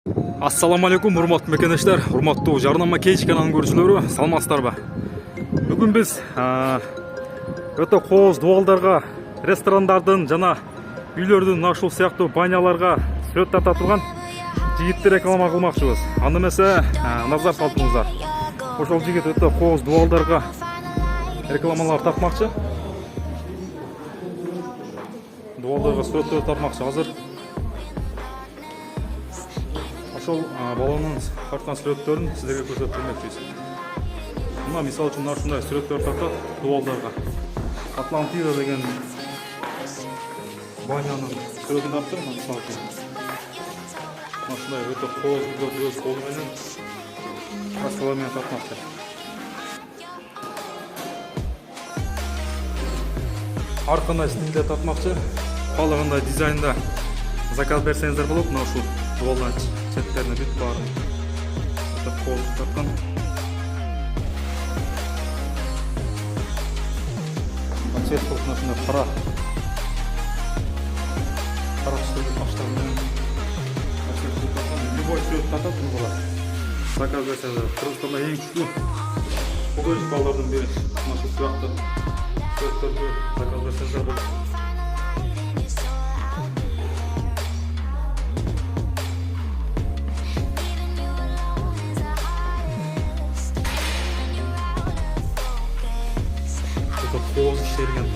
Ассаламу алейкум, урматтуу мекенештер, урматтуу жарнама кейч каналынын көрүүчүлөрү, саламатсыздарбы? Бүгүн биз өтө кооз дубалдарга, ресторандардын жана үйлөрдүн ушул сыяктуу баняларга сүрөт тартатылган жигитти реклама кылмакчыбыз. Аны эмесе назар салтыңыздар. Ошол жигит өтө кооз дубалдарга рекламалар тартмакчы. Дубалдарга сүрөттөр тартмакчы азыр. Ошол баланын тарткан сүрөттөрүн сиздерге көрсөтмөкчүбүз. Мына мисалы үчүн ушундай сүрөттөр тартат дубалдарга. Атлантида деген банянын сүрөтүн таптым, мисалы үчүн. Ушундай өтө кооз өз колу менен краскалар менен тартмакчы. Ар кандай стилде тартмакчы, каалагандай дизайнда заказ берсеңиздер болот. Мына ушул дубалдан четтерине бүт баарын өтө кооз тарткан. Цвет болсун ушундай кара түстөгү таштар менен любой сүрөт тартат буга. Заказ берсеңиздер, Кыргызстанда эң күчтүү фотожик балдардын бири. Мына ушул сыяктуу сүрөттөрдү заказ берсеңиздер болот. Kooz işlerken